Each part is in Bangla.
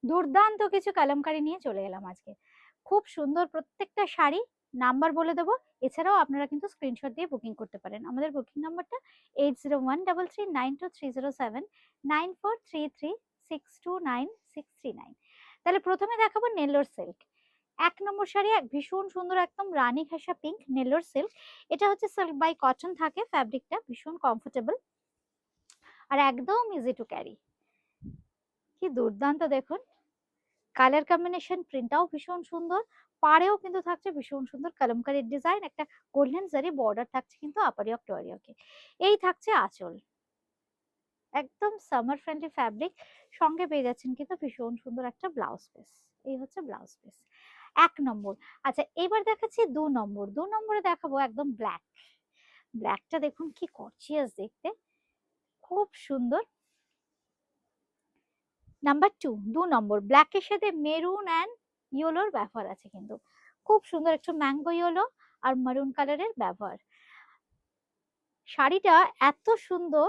দুর্দান্ত কিছু কালামকারী নিয়ে চলে এলাম আজকে। খুব সুন্দর প্রত্যেকটা শাড়ি, নাম্বার বলে দেবো। এছাড়াও আপনারা কিন্তু স্ক্রিনশট দিয়ে বুকিং করতে পারেন। আমাদের বুকিং নাম্বারটা 801339379433629639। তাহলে প্রথমে দেখাবো নেল্লোর সিল্ক। 1 নম্বর শাড়ি, এক ভীষণ সুন্দর একদম রানী ঘেঁষা পিঙ্ক নেল্লোর সিল্ক। এটা হচ্ছে সিল্ক বাই কটন থাকে, ফ্যাব্রিকটা ভীষণ কমফোর্টেবল আর একদম ইজি টু ক্যারি। কি দুর্দান্ত দেখুন, কালার কম্বিনেশন, প্রিন্টটাও ভীষণ সুন্দর। পাড়েও কিন্তু থাকছে ভীষণ সুন্দর কলমকারীর ডিজাইন, একটা গোল্ডেন জারি বর্ডার থাকছে কিন্তু আপারি অফ টোয়ারিওকে। এই থাকছে আঁচল, একদম সামার ফ্রেন্ডলি ফ্যাব্রিক। সঙ্গে পেয়ে যাচ্ছেন কিন্তু ভীষণ সুন্দর একটা ব্লাউজ পিস। এই হচ্ছে ব্লাউজ পিস 1 নম্বর। আচ্ছা, এবার দেখাচ্ছি 2 নম্বর। 2 নম্বরে দেখাবো একদম ব্ল্যাক। ব্ল্যাকটা দেখুন কি গর্জিয়াস দেখতে, খুব সুন্দর। নাম্বার 2 ব্ল্যাকের সাথে মেরুন অ্যান্ড ইয়েলোর ব্যবহার আছে কিন্তু, খুব সুন্দর একটু ম্যাঙ্গো ইয়েলো আর মারুন কালারের ব্যবহার। শাড়িটা এত সুন্দর,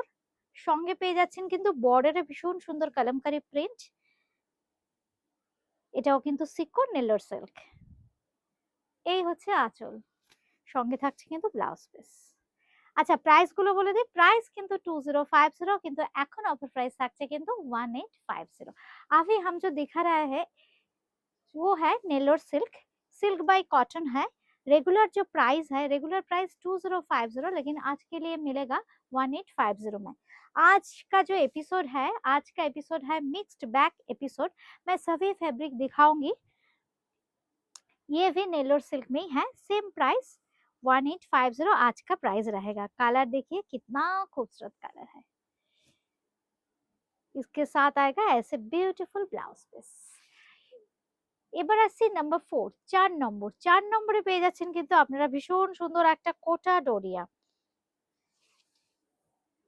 সঙ্গে পেয়ে যাচ্ছেন কিন্তু বর্ডারে ভীষণ সুন্দর কালামকারী প্রিন্ট। এটাও কিন্তু সিকোর নেলোর সিল্ক। এই হচ্ছে আঁচল, সঙ্গে থাকছে কিন্তু ব্লাউজ পিস। আচ্ছা, প্রাইস গুলো বলে দিই। প্রাইস কিন্তু 2050, কিন্তু এখন অফার প্রাইস থাকছে কিন্তু 1850। अभी हम जो दिखा रहा है वो है Nellore silk, silk bye cotton है। रेगुलर जो प्राइस है, रेगुलर प्राइस 2050, लेकिन आज के लिए मिलेगा 1850 में। आज का जो एपिसोड है, आज का एपिसोड है मिक्स्ड बैक एपिसोड। मैं सभी फैब्रिक दिखाऊंगी। ये भी नेलोर सिल्क में ही है, सेम प्राइस 1850 आज का प्राइस रहेगा। कलर देखिए कितना खूबसूरत कलर है, इसके साथ आएगा ऐसे ब्यूटीफुल ब्लाउज पीस। এবার আসছি নাম্বার 4, 4 নম্বর। 4 নম্বরে পেয়ে যাচ্ছেন কিন্তু আপনারা ভীষণ সুন্দর একটা কোটা ডোরিয়া।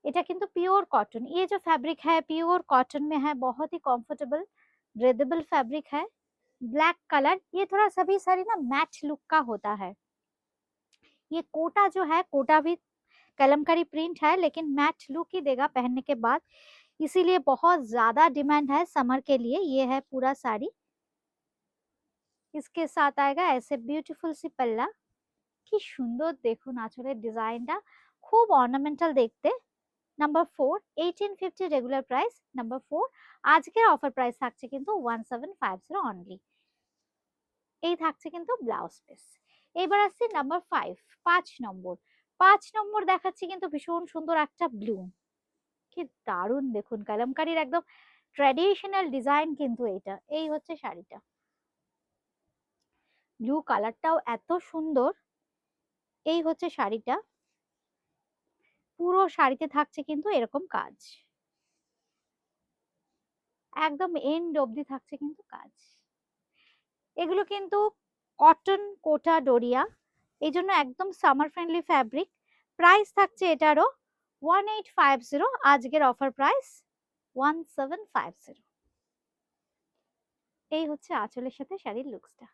এটা কিন্তু प्योर कॉटन, ये जो फैब्रिक है प्योर कॉटन में है, बहुत ही कंफर्टेबल ब्रेदेबल फैब्रिक है। ब्लैक कलर, ये थोड़ा सभी साड़ी ना मैट लुक का होता है। ये कोटा जो है, कोटा भी कलमकारी प्रिंट है लेकिन मैट लुक ही देगा पहनने के बाद, इसीलिए बहुत ज्यादा डिमांड है समर के लिए। ये है पूरा साड़ी, इसके साथ आएगा ऐसे ब्यूटीफुल सी पल्ला। কি সুন্দর দেখুন আঁচলের ডিজাইনটা, খুব অর্নামেন্টাল দেখতে। Number 4, 1850 regular price. নাম্বার 4, আজকের অফার প্রাইস থাকছে কিন্তু 1750 অনলি। এই থাকছে কিন্তু ব্লাউজ পিস। এবার আসছে নাম্বার 5, 5 নম্বর। 5 নম্বর দেখাচ্ছি কিন্তু ভীষণ সুন্দর একটা ব্লু। কি দারুণ দেখুন, কালামকারীর একদম ট্র্যাডিশনাল ডিজাইন কিন্তু এটা। এই হচ্ছে শাড়িটা, ব্লু কালারটাও এত সুন্দর। এই হচ্ছে শাড়িটা, পুরো শাড়িতে থাকছে কিন্তু এরকম কাজ, একদম এন্ড অবধি থাকছে কিন্তু কাজ। এগুলো কিন্তু কটন কোটা ডোরিয়া, এই জন্য একদম সামার ফ্রেন্ডলি ফ্যাব্রিক। প্রাইস থাকছে এটারও 1850, আজকের অফার প্রাইস 1750। এই হচ্ছে আঁচলের সাথে শাড়ির লুকসটা।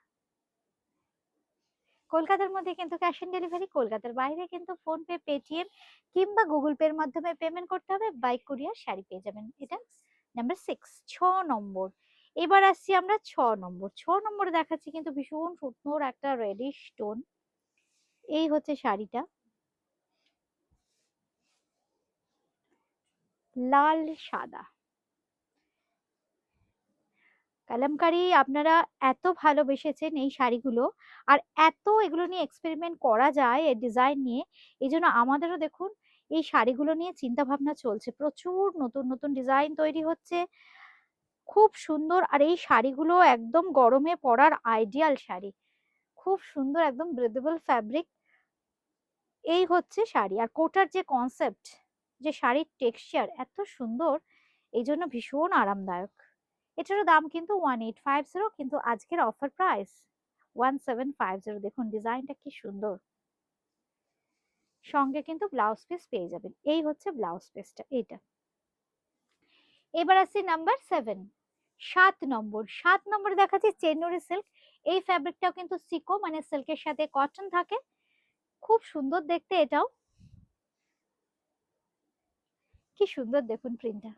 কলকাতার মধ্যে কিন্তু ক্যাশ অন ডেলিভারি, কলকাতার বাইরে কিন্তু ফোন পে, পেটিএম কিংবা গুগল পে এর মাধ্যমে পেমেন্ট করতে হবে। বাই কুরিয়ার শাড়ি পেয়ে যাবেন। এটা নাম্বার 6, 6 নম্বর। এবার আসছি আমরা 6 নম্বর। 6 নম্বরে দেখাচ্ছি কিন্তু ভীষণ সুন্দর একটা রেডিশ টোন। এই হচ্ছে শাড়িটা, লাল সাদা কালামকারী। আপনারা এত ভালোবেসেছেন এই শাড়িগুলো, আর এত এগুলো নিয়ে এক্সপেরিমেন্ট করা যায় এই ডিজাইন নিয়ে, এই জন্য আমাদেরও দেখুন এই শাড়িগুলো নিয়ে চিন্তা ভাবনা চলছে। প্রচুর নতুন নতুন ডিজাইন তৈরি হচ্ছে, খুব সুন্দর। আর এই শাড়িগুলো একদম গরমে পরার আইডিয়াল শাড়ি, খুব সুন্দর একদম ব্রেদেবল ফ্যাব্রিক। এই হচ্ছে শাড়ি, আর কোটার যে কনসেপ্ট, যে শাড়ির টেক্সচার এত সুন্দর, এই জন্য ভীষণ আরামদায়ক। এটারও দাম কিন্তু 1850, কিন্তু আজকের অফার প্রাইস 1750। দেখুন ডিজাইনটা কি সুন্দর, সঙ্গে কিন্তু ব্লাউজ পিস পেয়ে যাবেন। এই হচ্ছে ব্লাউজ পিসটা এইটা। এবার আসছি নাম্বার 7, 7 নম্বর। 7 নম্বরে দেখাচ্ছি চেন্নুরি সিল্ক। এই ফ্যাব্রিকটাও কিন্তু সিকো মানে সিল্কের সাথে কটন থাকে, খুব সুন্দর দেখতে। এটাও কি সুন্দর দেখুন প্রিন্টটা,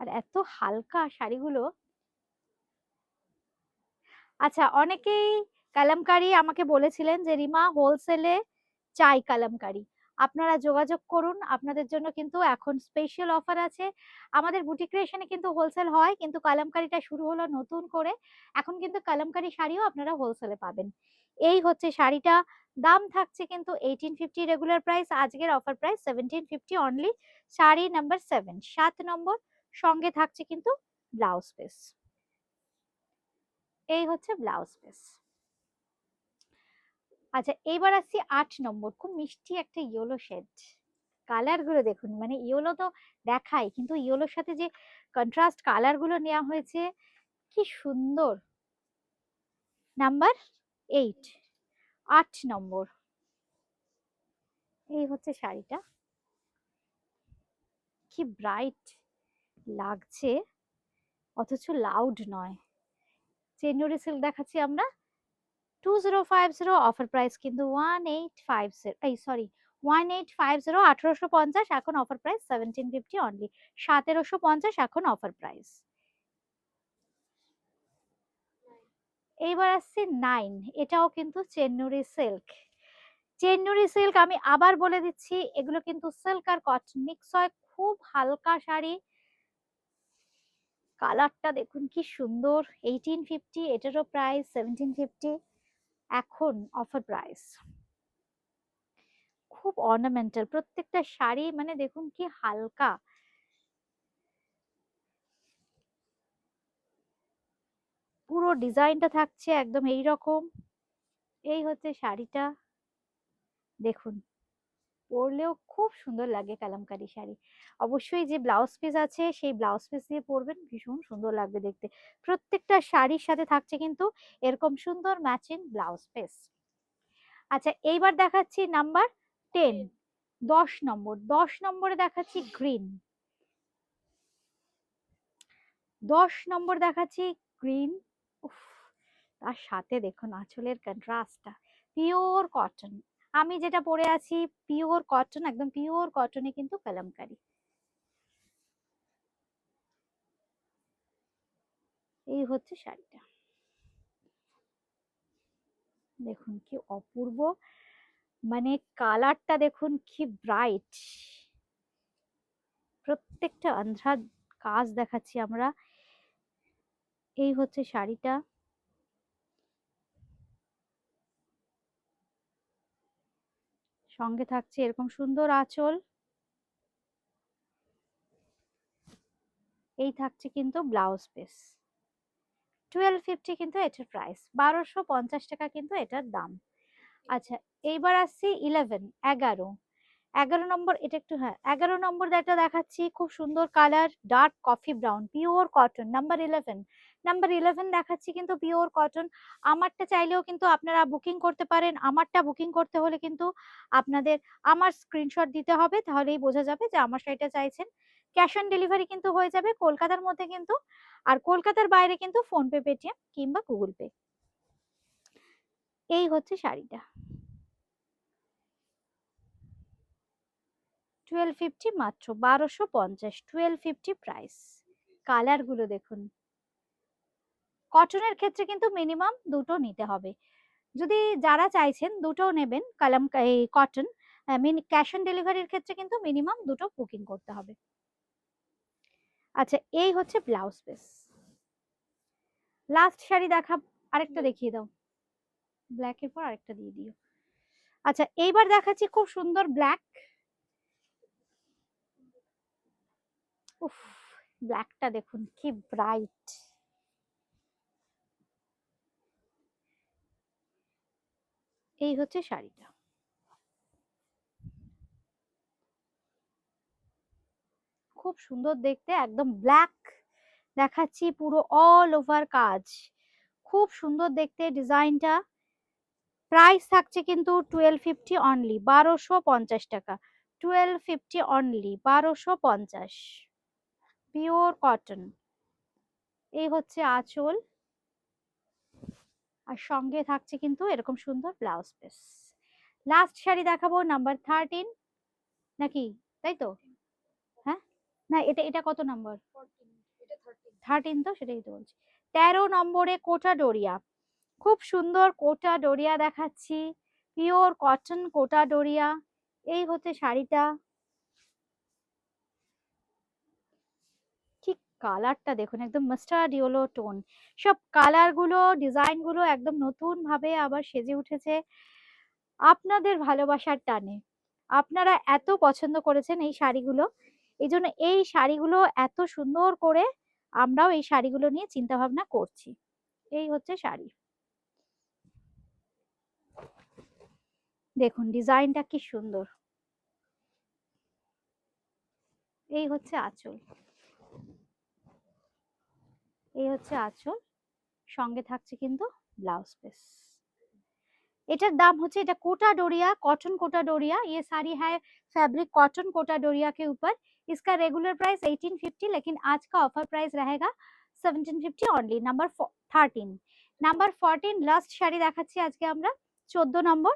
আর এত হালকা শাড়িগুলো। আচ্ছা, অনেকেই কালামকারী আমাকে বলেছিলেন যে রিমা হোলসেলে চাই কালামকারী, আপনারা যোগাযোগ করুন, আপনাদের জন্য কিন্তু এখন স্পেশাল অফার আছে। আমাদের বুটিক ক্রিয়েশনে কিন্তু হোলসেল হয়, কিন্তু কালামকারীটা শুরু হলো নতুন করে, এখন কিন্তু কালামকারী শাড়িও আপনারা হোলসেলে পাবেন। এই হচ্ছে শাড়িটা, দাম থাকছে কিন্তু 1850 রেগুলার প্রাইস, আজকের offer price 1750 only. Sari number 7, 7 নম্বর, সঙ্গে থাকছে কিন্তু ব্লাউজ পিস। এই হচ্ছে ব্লাউজ পিস। আচ্ছা, এইবার আসছি 8 নম্বর, খুব মিষ্টি একটা ইয়েলো শেড। কালার গুলো দেখুন, মানে ইয়েলো তো দেখাই, কিন্তু ইয়েলোর সাথে যে কন্ট্রাস্ট কালার গুলো নেওয়া হয়েছে, কি সুন্দর। নাম্বার 8, 8 নম্বর। এই হচ্ছে শাড়িটা, কি ব্রাইট লাগছে, অথচ লাউড নয়। চেন্নুরি সিল্ক দেখাচ্ছি আমরা, 2050, অফার প্রাইস কিন্তু 1850, এই সরি 1850, 1850, এখন অফার প্রাইস 1750 অনলি, 1750 এখন অফার প্রাইস। এইবার আসছে 9, এটাও কিন্তু চেন্নুরি সিল্ক। চেন্নুরি সিল্ক আমি আবার বলে দিচ্ছি, এগুলো কিন্তু সিল্ক আর কটন মিক্স হয়, খুব হালকা শাড়ি। কালারটা দেখুন কি সুন্দর, 1850, এটারও প্রাইস 1750, এখন অফার প্রাইস। খুব অর্নামেন্টাল প্রত্যেকটা শাড়ি, মানে দেখুন কি হালকা। পুরো ডিজাইনটা থাকছে একদম এই রকম। এই হচ্ছে শাড়িটা, দেখুন পরলেও খুব সুন্দর লাগে কালামকারী শাড়ি। অবশ্যই যে ব্লাউজ পিস আছে সেই ব্লাউজ পিস দিয়ে পরবেন, ভীষণ সুন্দর লাগবে দেখতে। প্রত্যেকটা শাড়ির সাথে থাকছে কিন্তু এরকম সুন্দর ম্যাচিং ব্লাউজ পিস। আচ্ছা, এইবার দেখাচ্ছি নাম্বার 10, 10 নম্বর, 10 নম্বরে দেখাচ্ছি গ্রিন। 10 নম্বর দেখাচ্ছি গ্রিন। উফ, তার সাথে দেখুন আঁচলের কন্ট্রাস্টটা, পিওর কটন। আমি যেটা পরে আছি পিওর কটন, একদম পিওর কটনে কিন্তু কালামকারী। এই হচ্ছে শাড়িটা, দেখুন কি অপূর্ব, মানে কালারটা দেখুন কি ব্রাইট। প্রত্যেকটা আন্ধ্রা কাজ দেখাচ্ছি আমরা। এই হচ্ছে শাড়িটা, সঙ্গে থাকছে এরকম সুন্দর আঁচল। এই থাকছে কিন্তু ব্লাউজ পিস। 1250 কিন্তু এটার প্রাইস, 1250 টাকা কিন্তু এটার দাম। আচ্ছা, এইবার আসছি 11, 11, 11 নম্বর, এটা একটু, হ্যাঁ 11 নম্বর যেটা দেখাচ্ছি, খুব সুন্দর colour, dark coffee brown, pure cotton. Number 11, number 11 দেখাচ্ছি কিন্তু পিওর কটন। আমারটা চাইলেও কিন্তু আপনারা বুকিং করতে পারেন, আমারটা বুকিং করতে হলে কিন্তু আপনাদের আমার স্ক্রিনশট দিতে হবে, তাহলেই বোঝা যাবে যে আমার শাড়িটা চাইছেন। ক্যাশ অন ডেলিভারি কিন্তু হয়ে যাবে কলকাতার মধ্যে কিন্তু, আর কলকাতার বাইরে কিন্তু ফোনপে, পেটিএম কিংবা গুগল পে। এই হচ্ছে শাড়িটা, 1250 মাত্র, 1250, 1250 প্রাইস। কালার গুলো দেখুন। কটনের ক্ষেত্রে কিন্তু মিনিমাম দুটো নিতে হবে, যদি যারা চাইছেন দুটো নেবেন কালাম এই কটন, ক্যাশ অন ডেলিভারির ক্ষেত্রে কিন্তু মিনিমাম দুটো বুকিং করতে হবে। আচ্ছা, এই হচ্ছে ব্লাউজ পিস। লাস্ট শাড়ি দেখা, আরেকটা দেখিয়ে দাও, ব্ল্যাকের পর আরেকটা দিয়ে দিও। আচ্ছা, এইবার দেখাচ্ছি খুব সুন্দর ব্ল্যাক। উফ, ব্ল্যাকটা দেখুন কি ব্রাইট। এই হচ্ছে শাড়িটা, খুব সুন্দর দেখতে, একদম ব্ল্যাক দেখাচ্ছি, পুরো অল ওভার কাজ, খুব সুন্দর দেখতে ডিজাইনটা। প্রাইস থাকছে কিন্তু 1250 অনলি, 1250 টাকা, 1250 অনলি, 1250, পিওর কটন। এই হচ্ছে আঁচল, আর সঙ্গে থাকছে কিন্তু এরকম সুন্দর ব্লাউজ পিস। লাস্ট শাড়ি দেখাবো নাম্বার 13, নাকি তাই তো? হ্যাঁ, না এটা এটা কত নাম্বার? 13 তো, সেটাই তো বলছি। 13 নম্বরে কোটা ডোরিয়া, খুব সুন্দর কোটা ডোরিয়া দেখাচ্ছি, পিওর কটন কোটা ডোরিয়া। এই হচ্ছে শাড়িটা, ঠিক কালারটা দেখুন, একদম মাস্টার্ড ইয়েলো টোন, সব কালার গুলো ডিজাইন গুলো একদম নতুন ভাবে আবার সেজে উঠেছে আপনাদের ভালোবাসার টানে। আপনারা এত পছন্দ করেছেন এই শাড়িগুলো, এই জন্য এই শাড়িগুলো এত সুন্দর করে আমরাও এই শাড়িগুলো নিয়ে চিন্তা ভাবনা করছি। এই হচ্ছে শাড়ি, দেখুন ডিজাইনটা কি সুন্দর। এই হচ্ছে আঁচল, এই হচ্ছে আঁচল, সঙ্গে থাকছে কিন্তু ब्लाउज पीस। এটার দাম হচ্ছে, এটা कोटा डोरिया कॉटन कोटा डोरिया, ये साड़ी है फैब्रिक कॉटन कोटा डोरिया के ऊपर। इसका रेगुलर प्राइस 1850, लेकिन आज का ऑफर प्राइस रहेगा 1750 only. Number 13, number 14 last sari দেখাচ্ছি আজকে আমরা, 14 নম্বর।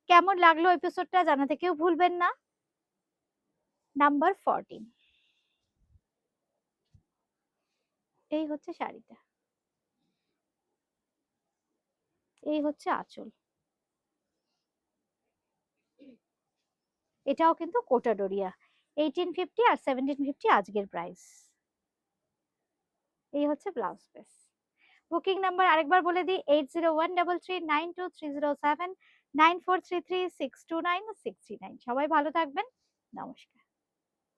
কেমন লাগলো এপিসোডটা জানাতে কেউ ভুলবেন না। নাম্বার 14, এই হচ্ছে শাড়িটা, এই হচ্ছে আঁচল, এটাও কিন্তু কোটা ডোরিয়া, 1850 আর 1750 আজকের প্রাইস। এই হচ্ছে ব্লাউজ পিস। বুকিং নাম্বার আরেকবার বলে দিই, 8013392307, 9433629639। সবাই ভালো থাকবেন, নমস্কার।